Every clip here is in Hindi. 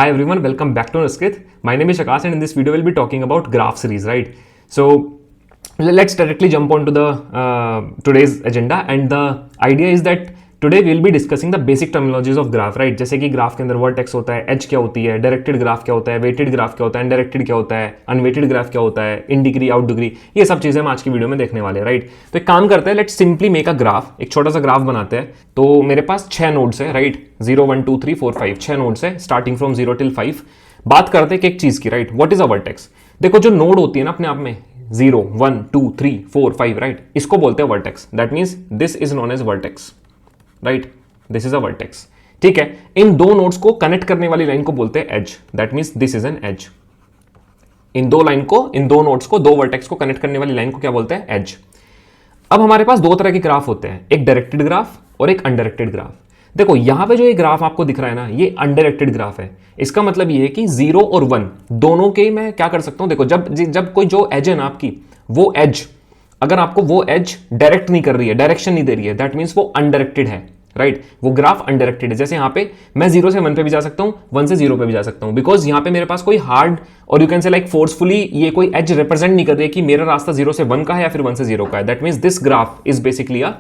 Hi everyone, welcome back to Nuskit. My name is Akash and in this video we'll be talking about graph series, right? So let's directly jump on to the today's agenda, and the idea is that today we'll be discussing the basic terminologies of graph, right? जैसे कि ग्राफ के अंदर वर्टेक्स होता है, एज क्या होती है, डायरेक्टेड ग्राफ क्या होता है, वेटेड ग्राफ क्या होता है, इनडायरेक्टेड क्या होता है, अनवेटेड ग्राफ क्या होता है, इन डिग्री आउट डिग्री, ये सब चीजें हम आज की वीडियो में देखने वाले हैं, राइट? तो एक काम करते हैं, let's simply make a graph, एक छोटा सा ग्राफ बनाते हैं। तो मेरे पास 6 नोड्स है, राइट? 0 1 2 3 4 5 6 नोड्स है स्टार्टिंग फ्रॉम 0 टिल 5। बात करते हैं कि एक चीज की, right? What is a vertex? देखो जो नोड होती है ना अपने आप में 0 1 2 3 4 5, राइट? इसको बोलते हैं vertex. That means this is known as vertex, right? This is a vertex, ठीक है। इन दो नोड्स को कनेक्ट करने वाली लाइन को बोलते हैं edge. That means this is an edge. इन दो नोड्स को, दो वर्टेक्स को कनेक्ट करने वाली लाइन को क्या बोलते हैं? एज। अब हमारे पास दो तरह के ग्राफ होते हैं, एक डायरेक्टेड ग्राफ और एक अनडायरेक्टेड ग्राफ। देखो यहां पे जो ये ग्राफ आपको दिख रहा है ना, ये अनडायरेक्टेड ग्राफ है। इसका मतलब ये है कि 0 और 1 दोनों के मैं क्या कर सकता हूं, देखो जब कोई जो एज है ना आपकी, वो एज अगर आपको वो एज डायरेक्ट नहीं कर रही है, डायरेक्शन नहीं दे रही है, दैट मीन्स वो अनडायरेक्टेड है, राइट? वो ग्राफ अनडायरेक्टेड है। जैसे यहां पे मैं 0 से 1 पे भी जा सकता हूं, 1 से 0 पे भी जा सकता हूं, बिकॉज यहां पे मेरे पास कोई हार्ड और you can say like forcefully ये कोई एज रिप्रेजेंट नहीं कर रही है कि मेरा रास्ता 0 से 1 का है या फिर 1 से 0 का है। That means this graph is basically a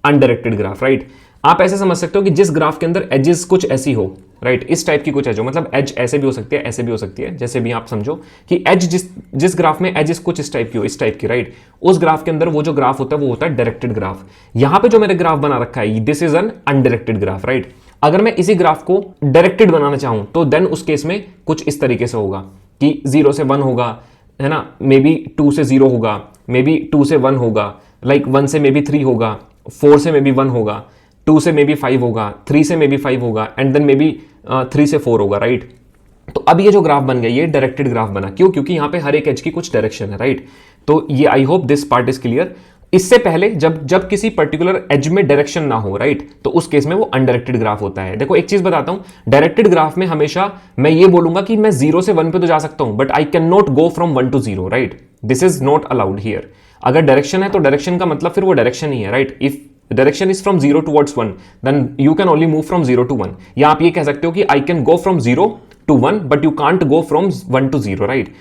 undirected graph, right? आप ऐसे समझ सकते हो कि जिस ग्राफ के अंदर एजेस कुछ ऐसी हो, राइट? इस टाइप की कुछ एज हो, मतलब एज ऐसे भी हो सकती है, ऐसे भी हो सकती है, जैसे भी आप समझो कि एज जिस ग्राफ में एजेस कुछ इस टाइप की हो, इस टाइप की, राइट? उस ग्राफ के अंदर वो जो ग्राफ होता है वो होता है डायरेक्टेड ग्राफ। यहां पे जो मैंने ग्राफ बना रखा है, this is N undirected graph, right? अगर मैं इसी ग्राफ को डायरेक्टेड बनाना चाहूं तो देन उस केस में कुछ इस तरीके से होगा कि 0 से 1 होगा, है ना? मे बी 2 से 0 होगा, मे बी 2 से 1 होगा, लाइक 1 से मे बी 3 होगा, 4 से मे बी 1 होगा, 2 से मे बी 5 होगा, 3 से मे बी 5 होगा, एंड देन मे बी 3 से 4 होगा, राइट? तो अब ये जो ग्राफ बन गया, ये डायरेक्टेड ग्राफ बना। क्यों? क्योंकि यहां पे हर एक एज की कुछ डायरेक्शन है, राइट? तो ये I hope this part is clear. इससे पहले जब किसी पर्टिकुलर एज में डायरेक्शन ना हो, राइट, तो उस केस में वो अनडायरेक्टेड ग्राफ होता है। देखो एक चीज बताता हूं, डायरेक्टेड ग्राफ में हमेशा मैं ये बोलूंगा कि मैं 0 से 1 पे तो जा सकता हूं, but I can not go from 1 to 0, right? This is not allowed here. अगर डायरेक्शन है तो डायरेक्शन का मतलब फिर वो डायरेक्शन ही है, right? If direction is from 0 towards 1, then you can only move from 0 to 1। या आप ये कह सकते हो कि I can go from 0 to 1 but you can't go from 1 to 0, right?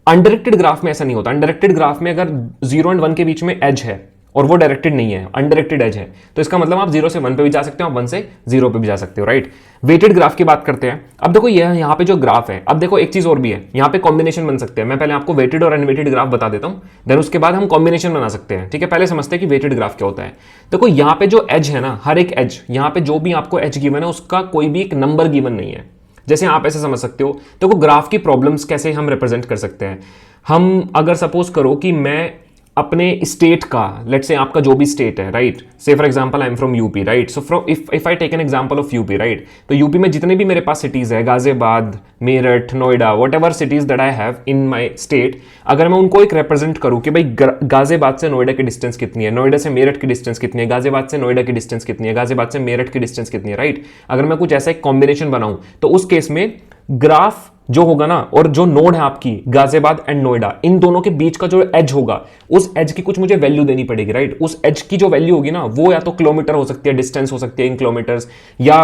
Undirected graph में ऐसा नहीं होता। अनडायरेक्टेड ग्राफ में अगर 0 एंड 1 के बीच में एज है और वो डायरेक्टेड नहीं है, अनडायरेक्टेड एज है, तो इसका मतलब आप 0 से 1 पे भी जा सकते हो, आप 1 से 0 पे भी जा सकते हो, राइट? वेटेड ग्राफ की बात करते हैं। अब देखो ये यहाँ पे जो ग्राफ है, अब देखो एक चीज और भी है, यहाँ पे कॉम्बिनेशन बन सकते हैं। मैं पहले आपको वेटेड और अनवेटेड ग्राफ बता देता हूँ, देन उसके बाद हम कॉम्बिनेशन बना सकते हैं, ठीक है? पहले समझते हैं कि वेटेड ग्राफ क्या होता है। देखो यहाँ पे जो एज है ना, हर एक एज, यहाँ पे जो भी आपको एज गिवन है उसका कोई भी एक नंबर गिवन नहीं है। जैसे आप ऐसे समझ सकते हो, देखो ग्राफ की प्रॉब्लम्स कैसे हम रिप्रेजेंट कर सकते हैं। हम अगर सपोज करो कि मैं अपने स्टेट का, लेट्स से आपका जो भी स्टेट है, right? Say for example I am from UP, right? So from if I take an example of UP, right? तो यूपी में जितने भी मेरे पास सिटीज है, Ghaziabad, Meerut, Noida, whatever cities that I have in my state, अगर मैं उनको एक रिप्रेजेंट करूं कि भाई गाजियाबाद से नोएडा की डिस्टेंस कितनी है, नोएडा से मेरठ की डिस्टेंस कितनी है, गाजियाबाद से नोएडा की डिस्टेंस कितनी है, गाजियाबाद से मेरठ की डिस्टेंस कितनी है, राइट? अगर मैं कुछ ऐसा एक कॉम्बिनेशन बनाऊं तो उस केस में ग्राफ जो होगा ना, और जो नोड है आपकी गाजियाबाद एंड नोएडा, इन दोनों के बीच का जो एज होगा, उस एज की कुछ मुझे वैल्यू देनी पड़ेगी, राइट? उस एज की जो वैल्यू होगी ना, वो या तो किलोमीटर हो सकती है, डिस्टेंस हो सकती है इन किलोमीटर्स, या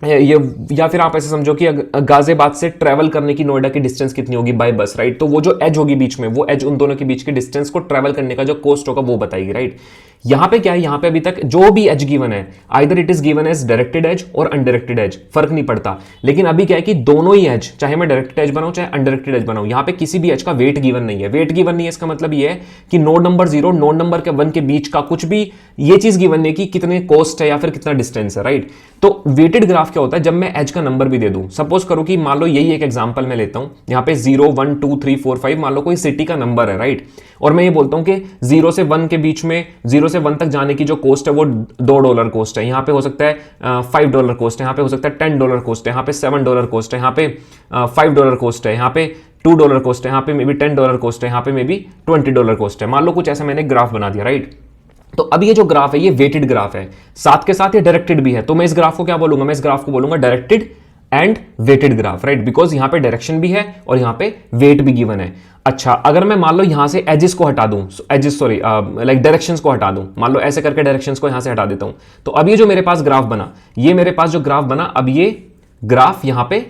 फिर आप ऐसे समझो कि गाजियाबाद से ट्रैवल करने की नोएडा की डिस्टेंस कितनी होगी बाय बस, राइट? तो वो जो एज होगी बीच में, वो एज उन दोनों के बीच की डिस्टेंस को ट्रैवल करने का जो कॉस्ट होगा वो बताएगी, राइट? यहां पे क्या है, यहां पे अभी तक जो भी एज गिवन है, either it is given as directed edge और अनडायरेक्टेड एज, फर्क नहीं पड़ता। लेकिन अभी क्या है कि दोनों ही एज, चाहे मैं डायरेक्टेड एज बनाऊं चाहे अनडायरेक्टेड एज बनाऊं, यहां पे किसी भी एज का वेट गिवन नहीं है। वेट गिवन नहीं है इसका मतलब ये है कि नोड नंबर 0 नोड नंबर के 1 के बीच का कुछ भी ये चीज गिवन नहीं कि कितने कॉस्ट है या फिर कितना डिस्टेंस है, राइट? तो वेटेड ग्राफ क्या होता है, जब मैं एज का नंबर भी दे दूं, सपोज करो कि मान लो यही एक एग्जांपल मैं लेता हूं, यहां पे 0 1 2 3 4 5 मान लो कोई सिटी का नंबर है, राइट? और मैं ये बोलता हूं कि 0 से 1 के बीच में, 0 से 1 तक जाने की जो कॉस्ट है वो $2 कॉस्ट है, यहां पे हो सकता है $5 कॉस्ट है, यहां पे हो सकता है $10 कॉस्ट है, यहां पे $7 कॉस्ट है, यहां पे $5 कॉस्ट है, यहां पे $2 कॉस्ट है, यहां पे मे बी $10 कॉस्ट है, यहां पे मे बी $20 कॉस्ट है। मान लो कुछ ऐसा मैंने ग्राफ बना दिया, राइट? तो अब ये जो ग्राफ है ये वेटेड ग्राफ है, साथ के साथ ये डायरेक्टेड भी है। तो मैं इस ग्राफ को क्या बोलूंगा, मैं इस ग्राफ को बोलूंगा directed and weighted graph, right? Because यहां पे डायरेक्शन भी है और यहां पे वेट भी गिवन है। अच्छा, अगर मैं मान लो यहां से एजेस को हटा दूं, एजेस सॉरी लाइक डायरेक्शंस को हटा दूं, मान लो ऐसे करके डायरेक्शंस को यहां से हटा देता हूं, तो अब ये जो मेरे पास ग्राफ बना, ये मेरे पास जो ग्राफ बना, अब ये ग्राफ यहां पे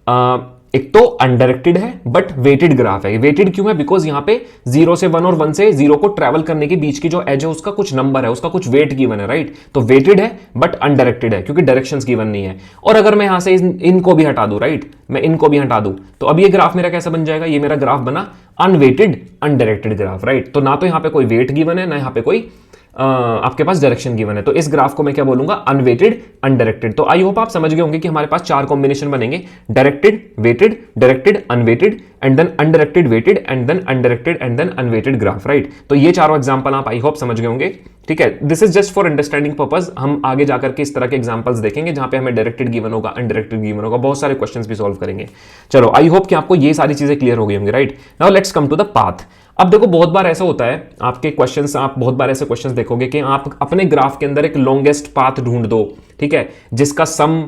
एक तो अनडायरेक्टेड है बट वेटेड ग्राफ है। वेटेड क्यों है? बिकॉज यहां पे 0 से 1 और 1 से 0 को ट्रैवल करने के बीच की जो एज है उसका कुछ नंबर है, उसका कुछ वेट गिवन है, राइट। तो वेटेड है बट अनडायरेक्टेड है क्योंकि डायरेक्शंस गिवन नहीं है। और अगर मैं यहां से इनको भी हटा दूं, राइट, मैं इनको भी हटा दूं, तो अब ये ग्राफ मेरा कैसा बन जाएगा? ये मेरा ग्राफ बना अनवेटेड अनडायरेक्टेड ग्राफ, राइट। तो ना तो यहां पे कोई वेट गिवन है, ना यहां पे कोई आपके पास डायरेक्शन गिवन है। तो इस ग्राफ को मैं क्या बोलूंगा? Unweighted undirected. तो आई होप आप समझ गए होंगे कि हमारे पास 4 कॉम्बिनेशन बनेंगे, directed, weighted, directed, unweighted and then undirected weighted and then undirected and then unweighted graph, right. तो ये चारों एग्जांपल आप आई होप समझ गए होंगे, ठीक है। This is just for understanding purpose. हम आगे जाकर के इस तरह के एग्जांपल्स देखेंगे जहां पे हमें डायरेक्टेड गिवन होगा, अनडायरेक्टेड गिवन होगा, बहुत सारे क्वेश्चंस भी सॉल्व करेंगे। चलो, आई होप कि आपको ये सारी चीजें क्लियर हो गई होंगी, right. Now let's come to the path. अब देखो, बहुत बार ऐसा होता है आपके क्वेश्चंस, आप बहुत बार ऐसे क्वेश्चंस देखोगे कि आप अपने ग्राफ के अंदर एक लॉन्गेस्ट पाथ ढूंढ दो, ठीक है, जिसका सम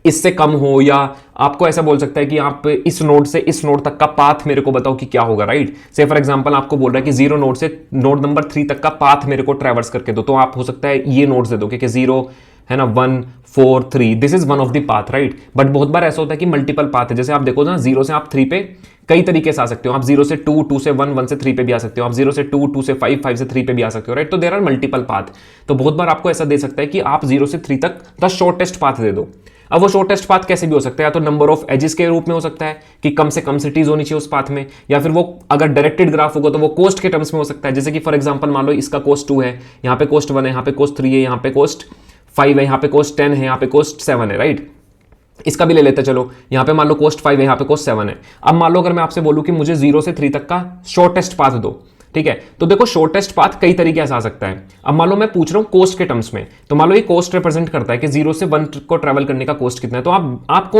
इससे कम हो, या आपको ऐसा बोल सकता है कि आप इस नोड से इस नोड तक का पाथ मेरे को बताओ कि क्या होगा, राइट। से फॉर एग्जांपल आपको बोल रहा है कि 0 नोड से नोड नंबर 3 तक का पाथ मेरे को ट्रैवर्स करके दो, तो आप हो सकता है ये नोड दे दो कि 0 है ना, 1 4 3, this is one of the path, right. But बहुत बार ऐसा होता है कि मल्टीपल पाथ है। जैसे आप देखो ना, 0 से आप 3 पे कई तरीके से आ सकते हो। आप 0 से 2, 2 से 1, 1 से 3 पे भी आ सकते हो। आप 0 से 2, 2 से 5, 5 से 3 पे भी आ सकते हो, राइट। तो देयर आर मल्टीपल पाथ। तो बहुत बार आपको ऐसा दे सकता है कि आप 0 से 3 तक द शॉर्टेस्ट पाथ दे दो। अब वो शॉर्टेस्ट पाथ कैसे भी हो सकता है, या तो नंबर ऑफ एजेस के रूप में हो सकता है कि कम से कम सिटीज होनी चाहिए उस पाथ में, या फिर वो अगर डायरेक्टेड ग्राफ होगा तो वो कोस्ट के टर्म्स में हो सकता है। जैसे कि फॉर एग्जांपल मान लो इसका कोस्ट 2 है, यहाँ पे कोस्ट 1 है, यहाँ पे कोस्ट 3 है, यहाँ पे कोस्ट 5 है, यहाँ पे कोस्ट 10 है, यहाँ पे कोस्ट 7 है, राइट। इसका भी ले लेते हैं, चलो। यहाँ पे मान लो कोस्ट 5 है, यहाँ पे कोस्ट 7 है। अब मान लो अगर मैं आपसे बोलूं कि मुझे 0 से 3 तक का शॉर्टेस्ट पाथ दो, ठीक है, तो देखो शॉर्टेस्ट पाथ कई तरीके से आ सकता है। अब मान लो मैं पूछ रहा हूं कोस्ट के टर्म्स में, तो मान लो ये कोस्ट रिप्रेजेंट करता है कि 0 से 1 को ट्रैवल करने का कोस्ट कितना है। तो आप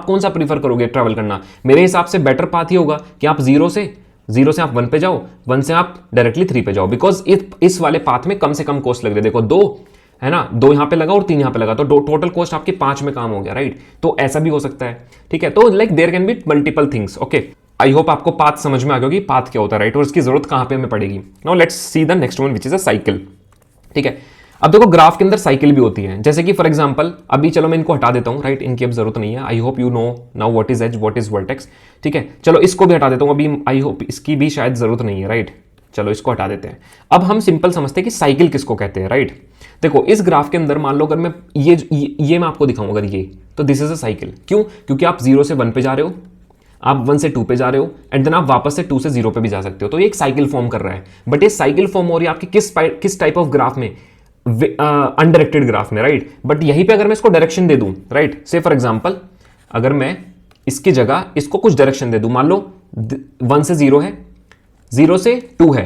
कौन सा प्रीफर करोगे ट्रैवल करना? मेरे हिसाब से बेटर पाथ ही होगा कि आप 0 से आप 1 पे जाओ, 1 से आप डायरेक्टली 3 पे जाओ, बिकॉज इस वाले पाथ में कम से कम कोस्ट लग रही है। देखो 2 है ना, 2 यहां पे लगा और 3 यहां पे लगा, तो टोटल कॉस्ट आपकी 5 में काम हो गया, राइट। तो ऐसा भी हो सकता है, ठीक है। तो like there can be multiple things, okay. I hope आपको पाथ समझ में आ गया कि पाथ क्या होता है, राइट, और इसकी जरूरत कहां पे हमें पड़ेगी। Now let's see the next one which is a cycle, ठीक है। अब देखो ग्राफ के अंदर साइकिल भी होती है, जैसे कि फॉर एग्जांपल अभी चलो मैं इनको हटा देता हूं, राइट, इनकी अब जरूरत नहीं है। I hope you know now what is edge, what is vertex, ठीक है। चलो इसको भी हटा देता हूं, अभी आई होप इसकी भी शायद जरूरत नहीं है, राइट। चलो इसको हटा देते हैं। अब हम सिंपल समझते हैं कि साइकिल किसको कहते हैं, राइट। देखो इस ग्राफ के अंदर मान लो अगर मैं ये मैं आपको दिखाऊं अगर ये, तो दिस इज अ साइकिल। क्यों? क्योंकि आप 0 से 1 पे जा रहे हो, आप 1 से 2 पे जा रहे हो, एंड देन आप वापस से 2 से 0 पे भी जा सकते हो। तो ये एक साइकिल फॉर्म कर रहा है। बट ये साइकिल फॉर्म हो रही है आपकी किस टाइप ऑफ ग्राफ में? अनडायरेक्टेड ग्राफ में, राइट। बट यहीं पे अगर मैं इसको डायरेक्शन दे दूं, राइट, से फॉर एग्जांपल अगर मैं इसकी जगह इसको कुछ डायरेक्शन दे दूं, मान लो 1 से 0 है, 0 से 2 है,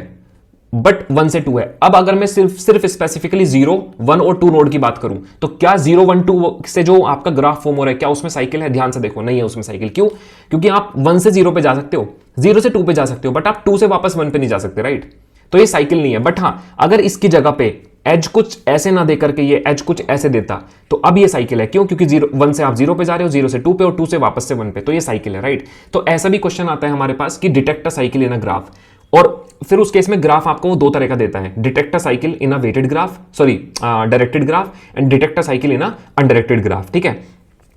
बट 1 से 2 है। अब अगर मैं सिर्फ स्पेसिफिकली 0, 1 और 2 नोड की बात करूं, तो क्या 0, 1, 2 से जो आपका ग्राफ फॉर्म हो रहा है, क्या उसमें साइकिल है? ध्यान से देखो, नहीं है उसमें साइकिल। क्यों? क्योंकि आप 1 से 0 पे जा सकते हो, 0 से 2 पे जा सकते हो, बट आप 2 से वापस 1 पे नहीं जा सकते, राइट। तो ये साइकिल नहीं है। बट हाँ, अगर इसकी जगह पे एज कुछ ऐसे ना देकर के ये एज कुछ ऐसे देता, तो अब ये साइकिल है। क्यों? क्योंकि 1 से आप 0 पे जा रहे हो, 0 से 2 पे, और 2 से वापस से 1 पे, तो ये साइकिल है, राइट। तो ऐसा भी क्वेश्चन आता है हमारे पास कि detect a cycle in a graph, और फिर उस केस में ग्राफ आपको वो 2 तरह का देता है, detect a cycle in a weighted graph, sorry directed graph, and detect a cycle in a undirected graph, ठीक है।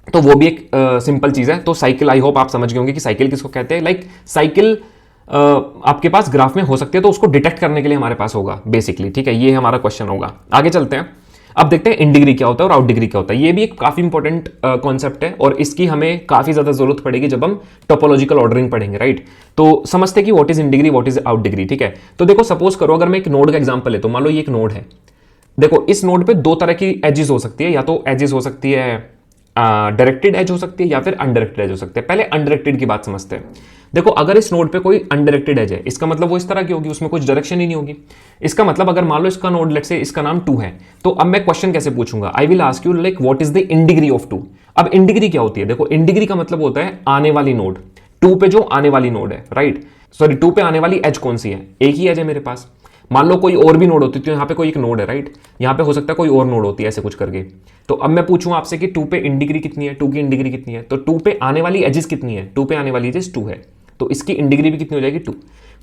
तो वो भी एक सिंपल चीज है। तो साइकिल आई होप आप समझ गए होंगे कि साइकिल किसको कहते हैं। लाइक साइकिल आपके पास ग्राफ में हो सकती है, तो उसको डिटेक्ट करने के लिए हमारे पास होगा बेसिकली, ठीक है। ये हमारा क्वेश्चन होगा। आगे चलते हैं, अब देखते हैं इन डिग्री क्या होता है और आउट डिग्री क्या होता है। ये भी एक काफी इंपॉर्टेंट कॉन्सेप्ट है, और इसकी हमें काफी ज्यादा जरूरत पड़ेगी जब हम टोपोलॉजिकल ऑर्डरिंग पढ़ेंगे, राइट। तो समझते हैं कि what is in degree, what is out degree, ठीक है। तो देखो सपोज करो अगर मैं एक नोड का एग्जांपल है, तो मान लो ये एक नोड है। देखो इस नोड पे 2 तरह की एजेस हो सकती है, या तो एजेस हो सकती है डायरेक्टेड एज हो सकती है, या फिर अनडायरेक्टेड एज हो सकती है। पहले अनडायरेक्टेड की बात समझते हैं। देखो अगर इस नोड पे कोई अनडायरेक्टेड एज है, इसका मतलब वो इस तरह की होगी, उसमें कुछ डायरेक्शन ही नहीं होगी। इसका मतलब अगर मान लो इसका नोड लेट्स से इसका नाम 2 है, तो अब मैं क्वेश्चन कैसे पूछूंगा? I will ask you like what is the in degree of 2। अब इन डिग्री क्या होती है? देखो इन डिग्री का मतलब होता है आने वाली नोड, 2 पे जो आने वाली नोड है, राइट। सॉरी 2 पे आने वाली एज कौन सी है? एक ही एज है मेरे पास। मान लो कोई और भी नोड होती, तो यहाँ पे कोई एक नोड है, राइट। यहाँ पे हो सकता है कोई और नोड होती है, ऐसे कुछ करके। तो अब मैं पूछूं आपसे कि 2 पे इन डिग्री कितनी है, 2 की इन डिग्री कितनी है? तो 2 पे आने वाली एजेस कितनी है? 2 पे आने वाली एजेस 2 है, तो इसकी इन डिग्री भी कितनी हो जाएगी? 2।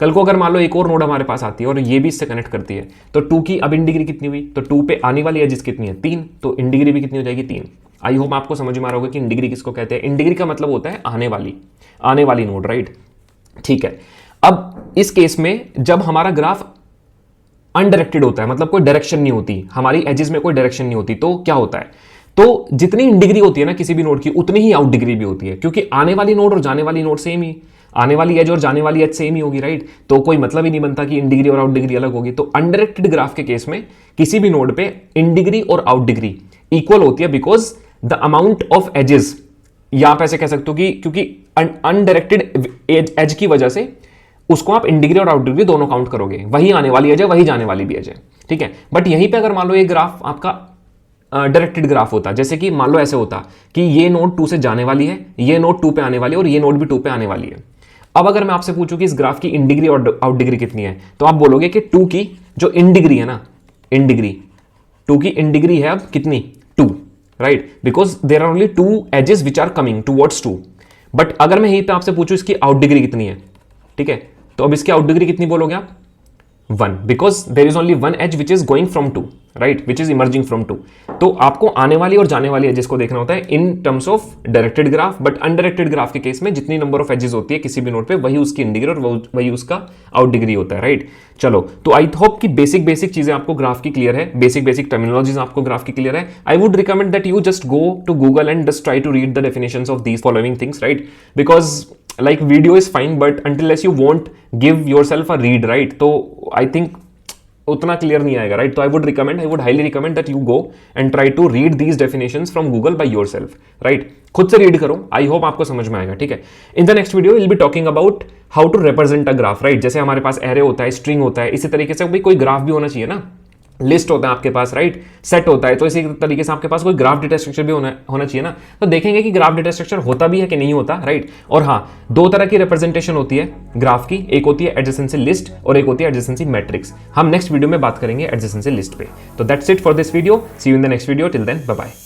कल को अगर मान लो एक और नोड हमारे पास आती है और ये भी इससे कनेक्ट करती है, तो 2 की अब इन डिग्री कितनी हुई? तो 2 पे आने वाली एजेस कितनी है? 3, तो इन डिग्री भी कितनी हो जाएगी? 3। आई होप आपको समझ में आ रहा होगा कि इन डिग्री किसको कहते हैं। इन डिग्री का मतलब होता है आने वाली नोड, राइट। ठीक है, अब इस केस में जब हमारा ग्राफ अनडायरेक्टेड होता है, मतलब कोई डायरेक्शन नहीं होती, हमारी एजेस में कोई डायरेक्शन नहीं होती, तो क्या होता है, तो जितनी इन डिग्री होती है ना किसी भी नोड की, उतनी ही आउट डिग्री भी होती है, क्योंकि आने वाली नोड और जाने वाली नोड सेम ही, आने वाली एज और जाने वाली एज सेम ही होगी, राइट। तो कोई मतलब ही नहीं बनता कि इन डिग्री और आउट डिग्री अलग होगी। तो अनडायरेक्टेड ग्राफ के केस में किसी भी नोड पे इन डिग्री और आउट डिग्री इक्वल होती है, because the amount of edges, या आप ऐसे कह सकते हो कि क्योंकि अनडायरेक्टेड एज की वजह से उसको आप इन डिग्री और आउट डिग्री दोनों काउंट करोगे, वही आने वाली एज है, वही जाने वाली भी एज है, ठीक है। बट यहीं पे अगर मान लो ये ग्राफ आपका डायरेक्टेड ग्राफ होता, जैसे कि मान लो ऐसे होता कि ये नोड 2 से जाने वाली है, ये नोड 2 पे आने वाली है और ये नोड भी 2 पे आने वाली है। अब अगर मैं आपसे पूछूं कि इस ग्राफ की इन डिग्री और आउट डिग्री कितनी है, तो आप बोलोगे कि 2 की जो इन डिग्री है ना, इन डिग्री 2 की इन डिग्री है अब कितनी, 2, right, because there are only 2 edges which are coming towards 2। But अगर मैं यहीं पे आपसे पूछूं इसकी आउट डिग्री कितनी है, ठीक है, तो अब इसकी आउट डिग्री कितनी बोलोगे आप, 1, because there is only 1 edge which is going from 2, right, which is emerging from 2। तो आपको आने वाली और जाने वाली एजेस को देखना होता है in terms of directed graph. But undirected graph के केस में जितनी नंबर ऑफ एजेस होती है किसी भी नोड पे, वही उसकी इन डिग्री और वही उसका आउट डिग्री होता है, राइट। चलो, तो आई होप कि बेसिक चीजें आपको ग्राफ की क्लियर है, बेसिक टर्मिनोलॉजीज आपको ग्राफ की क्लियर है। I would recommend that you just go to Google and just try to read the definitions of these following things, right, because like video is fine, but unless you won't give yourself a read, right, तो I think उतना क्लियर नहीं आएगा, राइट। तो I would highly recommend that you go and try to read these definitions from Google by yourself, right, खुद से रीड करो, आई होप आपको समझ में आएगा, ठीक है। In the next video will be talking about how to represent a graph, right. जैसे हमारे पास एरे होता है, स्ट्रिंग होता है, इसी तरीके से कोई ग्राफ भी होना चाहिए ना, लिस्ट होता है आपके पास, राइट, सेट होता है, तो इसी तरीके से आपके पास कोई ग्राफ डेटा स्ट्रक्चर भी होना चाहिए ना। तो देखेंगे कि ग्राफ डेटा स्ट्रक्चर होता भी है कि नहीं होता, राइट। और हाँ, 2 तरह की रिप्रेजेंटेशन होती है ग्राफ की, एक होती है एडजेसेंसी लिस्ट और एक होती है एडजेसेंसी मैट्रिक्स। हम नेक्स्ट वीडियो में बात करेंगे एडजेसेंसी लिस्ट पे। तो that's it for this video, see you in the next video, till then bye bye.